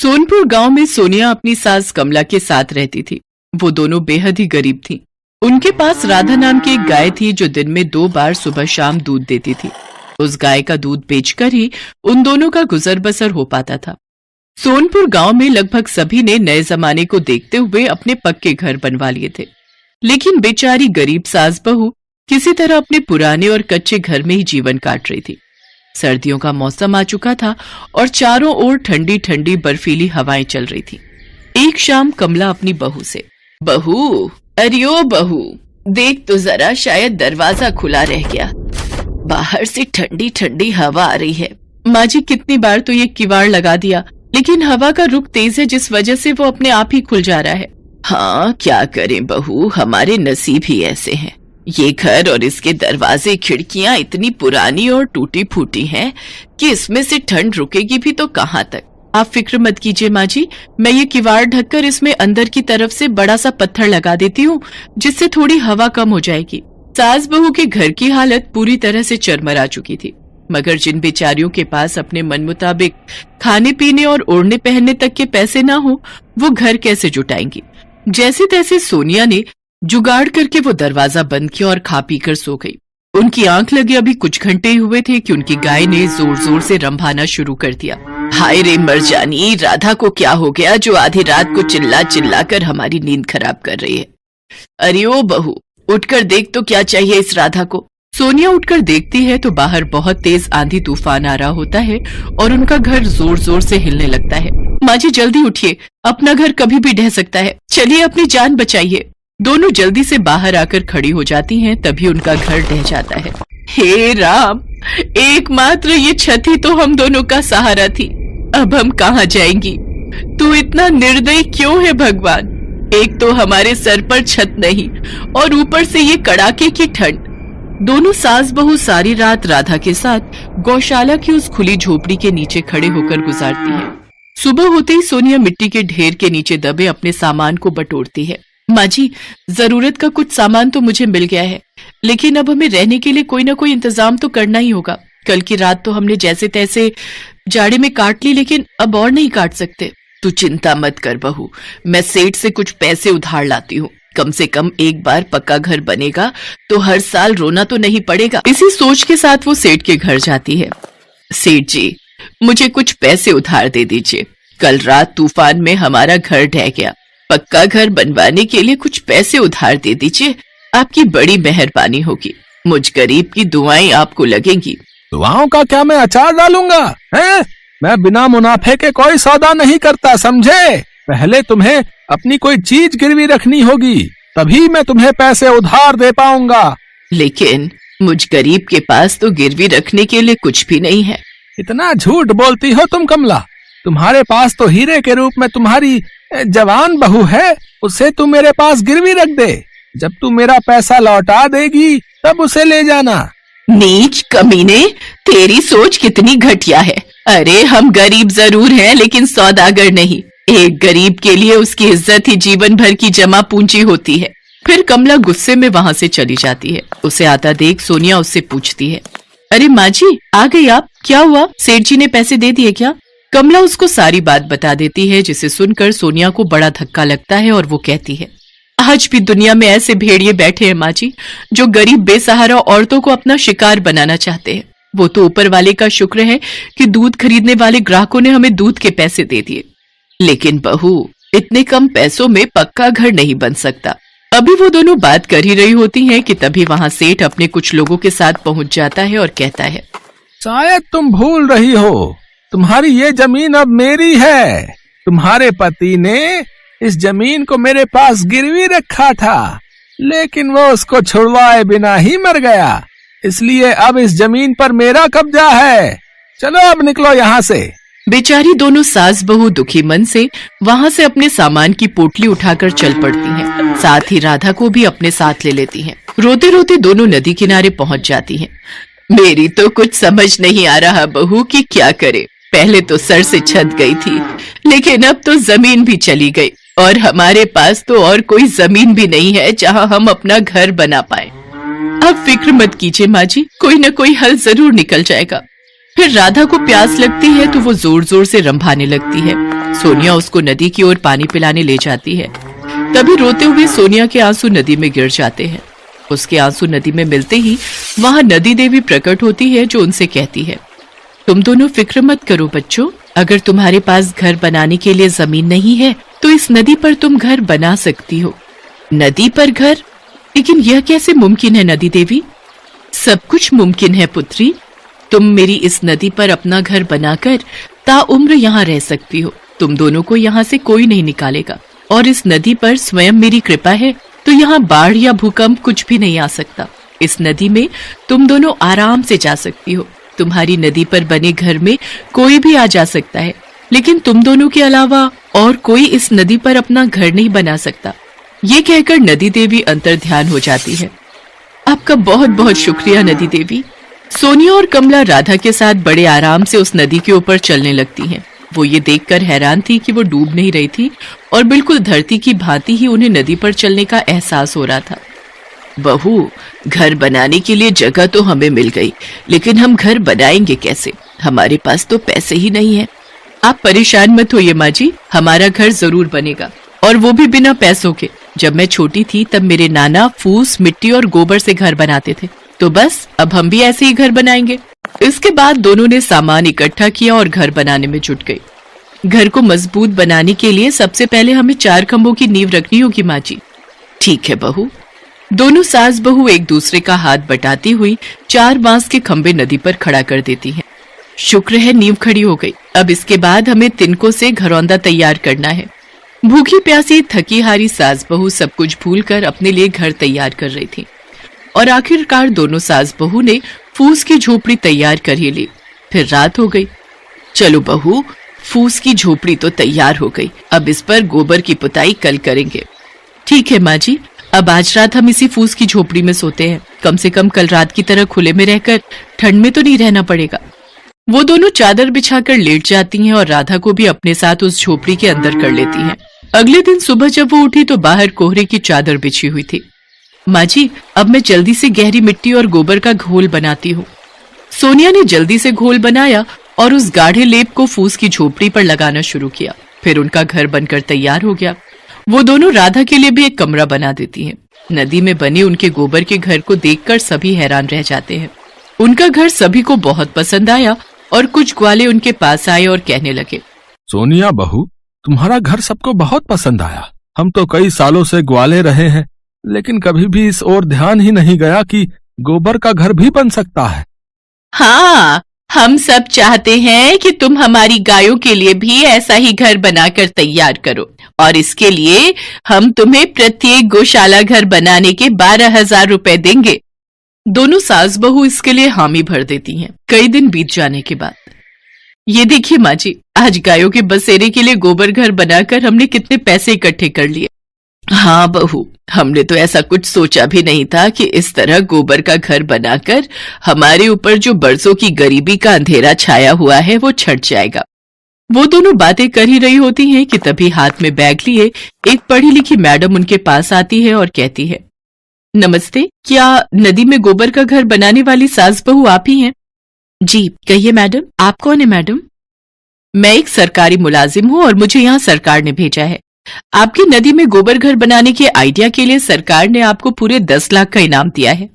सोनपुर गांव में सोनिया अपनी सास कमला के साथ रहती थी। वो दोनों बेहद ही गरीब थीं। उनके पास राधा नाम की एक गाय थी जो दिन में 2 बार सुबह शाम दूध देती थी। उस गाय का दूध बेचकर ही उन दोनों का गुजर बसर हो पाता था। सोनपुर गांव में लगभग सभी ने नए जमाने को देखते हुए अपने पक्के घर बनवा लिए थे, लेकिन बेचारी गरीब सास बहू किसी तरह अपने पुराने और कच्चे घर में ही जीवन काट रही थी। सर्दियों का मौसम आ चुका था और चारों ओर ठंडी ठंडी बर्फीली हवाएं चल रही थी। एक शाम कमला अपनी बहू से, बहू, अरे ओ बहू, देख तो जरा, शायद दरवाजा खुला रह गया, बाहर से ठंडी ठंडी हवा आ रही है। माँ जी, कितनी बार तो ये किवाड़ लगा दिया, लेकिन हवा का रुख तेज है जिस वजह से वो अपने आप ही खुल जा रहा है। हाँ, क्या करें बहू, हमारे नसीब ही ऐसे हैं। ये घर और इसके दरवाजे खिड़कियां इतनी पुरानी और टूटी फूटी हैं कि इसमें से ठंड रुकेगी भी तो कहाँ तक। आप फिक्र मत कीजिए माँ जी, मैं ये किवाड़ ढककर इसमें अंदर की तरफ से बड़ा सा पत्थर लगा देती हूँ, जिससे थोड़ी हवा कम हो जाएगी। सास बहू के घर की हालत पूरी तरह से चरमरा चुकी थी, मगर जिन बेचारियों के पास अपने मन मुताबिक खाने पीने और ओढ़ने पहनने तक के पैसे ना हो, वो घर कैसे जुटाएंगी। जैसे तैसे सोनिया ने जुगाड़ करके वो दरवाजा बंद किया और खा पी कर सो गई। उनकी आंख लगे अभी कुछ घंटे हुए थे कि उनकी गाय ने जोर जोर से रंभाना शुरू कर दिया। हाय रे मरजानी, राधा को क्या हो गया जो आधी रात को चिल्ला चिल्ला कर हमारी नींद खराब कर रही है। अरे ओ बहू, उठकर देख तो क्या चाहिए इस राधा को। सोनिया उठकर देखती है तो बाहर बहुत तेज आंधी तूफान आ रहा होता है और उनका घर जोर जोर से हिलने लगता है। माँ जी जल्दी उठिए, अपना घर कभी भी ढह सकता है, चलिए अपनी जान बचाइए। दोनों जल्दी से बाहर आकर खड़ी हो जाती हैं, तभी उनका घर ढह जाता है। हे राम, एकमात्र ये छत ही तो हम दोनों का सहारा थी, अब हम कहाँ जाएंगी। तू इतना निर्दयी क्यों है भगवान। एक तो हमारे सर पर छत नहीं और ऊपर से ये कड़ाके की ठंड। दोनों सास बहू सारी रात राधा के साथ गौशाला की उस खुली झोपड़ी के नीचे खड़े होकर गुजारती है। सुबह होते ही सोनिया मिट्टी के ढेर के नीचे दबे अपने सामान को बटोरती है। माँ जी, जरूरत का कुछ सामान तो मुझे मिल गया है, लेकिन अब हमें रहने के लिए कोई ना कोई इंतजाम तो करना ही होगा। कल की रात तो हमने जैसे तैसे जाड़े में काट ली, लेकिन अब और नहीं काट सकते। तू चिंता मत कर बहू, मैं सेठ से कुछ पैसे उधार लाती हूँ। कम से कम एक बार पक्का घर बनेगा तो हर साल रोना तो नहीं पड़ेगा। इसी सोच के साथ वो सेठ के घर जाती है। सेठ जी, मुझे कुछ पैसे उधार दे दीजिए। कल रात तूफान में हमारा घर ढह गया, पक्का घर बनवाने के लिए कुछ पैसे उधार दे दीजिए, आपकी बड़ी मेहरबानी होगी। मुझ गरीब की दुआएं आपको लगेंगी। दुआओं का क्या मैं अचार डालूंगा हैं? मैं बिना मुनाफे के कोई सौदा नहीं करता, समझे। पहले तुम्हें अपनी कोई चीज गिरवी रखनी होगी, तभी मैं तुम्हें पैसे उधार दे पाऊंगा। लेकिन मुझ गरीब के पास तो गिरवी रखने के लिए कुछ भी नहीं है। इतना झूठ बोलती हो तुम कमला। तुम्हारे पास तो हीरे के रूप में तुम्हारी जवान बहू है, उसे तू मेरे पास गिरवी रख दे। जब तू मेरा पैसा लौटा देगी तब उसे ले जाना। नीच कमीने, तेरी सोच कितनी घटिया है। अरे हम गरीब जरूर हैं, लेकिन सौदागर नहीं। एक गरीब के लिए उसकी इज्जत ही जीवन भर की जमा पूंजी होती है। फिर कमला गुस्से में वहाँ से चली जाती है। उसे आता देख सोनिया उससे पूछती है, अरे माँ जी, आ गई आप? क्या हुआ, सेठ जी ने पैसे दे दिए क्या? कमला उसको सारी बात बता देती है, जिसे सुनकर सोनिया को बड़ा धक्का लगता है और वो कहती है, आज भी दुनिया में ऐसे भेड़िए बैठे हैं माँ जी, जो गरीब बेसहारा औरतों को अपना शिकार बनाना चाहते हैं। वो तो ऊपर वाले का शुक्र है कि दूध खरीदने वाले ग्राहकों ने हमें दूध के पैसे दे दिए, लेकिन बहू, इतने कम पैसों में पक्का घर नहीं बन सकता। अभी वो दोनों बात कर ही रही होती हैं कि तभी वहाँ सेठ अपने कुछ लोगों के साथ पहुँच जाता है और कहता है, शायद तुम भूल रही हो, तुम्हारी ये जमीन अब मेरी है। तुम्हारे पति ने इस जमीन को मेरे पास गिरवी रखा था, लेकिन वो उसको छुड़वाए बिना ही मर गया, इसलिए अब इस जमीन पर मेरा कब्जा है। चलो अब निकलो यहाँ से। बेचारी दोनों सास बहू दुखी मन से वहाँ से अपने सामान की पोटली उठाकर चल पड़ती हैं। साथ ही राधा को भी अपने साथ ले लेती हैं। रोते रोते दोनों नदी किनारे पहुँच जाती हैं। मेरी तो कुछ समझ नहीं आ रहा बहू कि क्या करे। पहले तो सर से छत गई थी, लेकिन अब तो जमीन भी चली गई और हमारे पास तो और कोई जमीन भी नहीं है जहाँ हम अपना घर बना पाए। अब फिक्र मत कीजिए माँ जी, कोई न कोई हल जरूर निकल जाएगा। फिर राधा को प्यास लगती है तो वो जोर जोर से रंभाने लगती है। सोनिया उसको नदी की ओर पानी पिलाने ले जाती है। तभी रोते हुए सोनिया के आंसू नदी में गिर जाते हैं। उसके आंसू नदी में मिलते ही वहां नदी देवी प्रकट होती है, जो उनसे कहती है, तुम दोनों फिक्र मत करो बच्चों, अगर तुम्हारे पास घर बनाने के लिए जमीन नहीं है तो इस नदी पर तुम घर बना सकती हो। नदी पर घर? लेकिन यह कैसे मुमकिन है नदी देवी? सब कुछ मुमकिन है पुत्री। तुम मेरी इस नदी पर अपना घर बनाकर ताउम्र यहाँ रह सकती हो। तुम दोनों को यहाँ से कोई नहीं निकालेगा और इस नदी पर स्वयं मेरी कृपा है तो यहाँ बाढ़ या भूकंप कुछ भी नहीं आ सकता। इस नदी में तुम दोनों आराम से जा सकती हो। तुम्हारी नदी पर बने घर में कोई भी आ जा सकता है, लेकिन तुम दोनों के अलावा और कोई इस नदी पर अपना घर नहीं बना सकता। ये कहकर नदी देवी अंतर्ध्यान हो जाती है। आपका बहुत बहुत शुक्रिया नदी देवी। सोनिया और कमला राधा के साथ बड़े आराम से उस नदी के ऊपर चलने लगती हैं। वो ये देखकर हैरान थी कि वो डूब नहीं रही थी और बिल्कुल धरती की भांति ही उन्हें नदी पर चलने का एहसास हो रहा था। बहू, घर बनाने के लिए जगह तो हमें मिल गई, लेकिन हम घर बनाएंगे कैसे? हमारे पास तो पैसे ही नहीं है। आप परेशान मत होइए माँ जी, हमारा घर जरूर बनेगा, और वो भी बिना पैसों के। जब मैं छोटी थी तब मेरे नाना फूस, मिट्टी और गोबर से घर बनाते थे, तो बस अब हम भी ऐसे ही घर बनाएंगे। इसके बाद दोनों ने सामान इकट्ठा किया और घर बनाने में जुट गए। घर को मजबूत बनाने के लिए सबसे पहले हमें 4 खंभों की नींव रखनी होगी माँ जी। ठीक है बहू। दोनों सास बहू एक दूसरे का हाथ बटाती हुई 4 बांस के खंभे नदी पर खड़ा कर देती हैं। शुक्र है नींव खड़ी हो गई। अब इसके बाद हमें तिनकों से घरौंदा तैयार करना है। भूखी प्यासी थकी हारी सास बहू सब कुछ भूलकर अपने लिए घर तैयार कर रही थी और आखिरकार दोनों सास बहू ने फूस की झोपड़ी तैयार कर ही ली। फिर रात हो गई। चलो बहू, फूस की झोपड़ी तो तैयार हो गई, अब इस पर गोबर की पुताई कल करेंगे। ठीक है माँ जी, अब आज रात हम इसी फूस की झोपड़ी में सोते हैं। कम से कम कल रात की तरह खुले में रहकर ठंड में तो नहीं रहना पड़ेगा। वो दोनों चादर बिछाकर लेट जाती हैं और राधा को भी अपने साथ उस झोपड़ी के अंदर कर लेती हैं। अगले दिन सुबह जब वो उठी तो बाहर कोहरे की चादर बिछी हुई थी। माँ जी, अब मैं जल्दी से गहरी मिट्टी और गोबर का घोल बनाती हूँ। सोनिया ने जल्दी से घोल बनाया और उस गाढ़े लेप को फूस की झोपड़ी पर लगाना शुरू किया। फिर उनका घर बनकर तैयार हो गया। वो दोनों राधा के लिए भी एक कमरा बना देती हैं। नदी में बने उनके गोबर के घर को देखकर सभी हैरान रह जाते हैं। उनका घर सभी को बहुत पसंद आया और कुछ ग्वाले उनके पास आए और कहने लगे, सोनिया बहू, तुम्हारा घर सबको बहुत पसंद आया। हम तो कई सालों से ग्वाले रहे हैं, लेकिन कभी भी इस ओर ध्यान ही नहीं गया कि गोबर का घर भी बन सकता है। हाँ, हम सब चाहते हैं कि तुम हमारी गायों के लिए भी ऐसा ही घर बनाकर तैयार करो, और इसके लिए हम तुम्हें प्रत्येक गौशाला घर बनाने के 12,000 रुपए देंगे। दोनों सास बहू इसके लिए हामी भर देती हैं। कई दिन बीत जाने के बाद, ये देखिए माँ जी, आज गायों के बसेरे के लिए गोबर घर बनाकर हमने कितने पैसे इकट्ठे कर लिए। हाँ बहू, हमने तो ऐसा कुछ सोचा भी नहीं था कि इस तरह गोबर का घर बनाकर हमारे ऊपर जो बरसों की गरीबी का अंधेरा छाया हुआ है वो छट जाएगा। वो दोनों बातें कर ही रही होती हैं कि तभी हाथ में बैग लिए एक पढ़ी लिखी मैडम उनके पास आती है और कहती है, नमस्ते, क्या नदी में गोबर का घर बनाने वाली सास बहू आप ही हैं? जी कहिए मैडम, आप कौन है मैडम? मैं एक सरकारी मुलाजिम हूँ और मुझे यहाँ सरकार ने भेजा है। आपकी नदी में गोबर घर बनाने के आइडिया के लिए सरकार ने आपको पूरे 10 लाख का इनाम दिया है।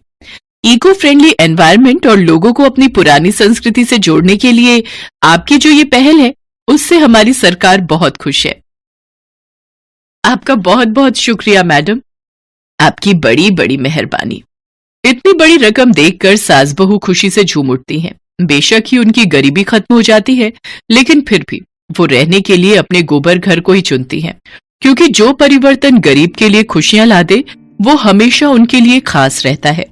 इको फ्रेंडली एनवायरनमेंट और लोगों को अपनी पुरानी संस्कृति से जोड़ने के लिए आपकी जो ये पहल है, उससे हमारी सरकार बहुत खुश है। आपका बहुत बहुत शुक्रिया मैडम, आपकी बड़ी बड़ी मेहरबानी। इतनी बड़ी रकम देखकर सास बहू खुशी से झूम उठती हैं। बेशक ही उनकी गरीबी खत्म हो जाती है, लेकिन फिर भी वो रहने के लिए अपने गोबर घर को ही चुनती हैं, क्योंकि जो परिवर्तन गरीब के लिए खुशियां ला दे वो हमेशा उनके लिए खास रहता है।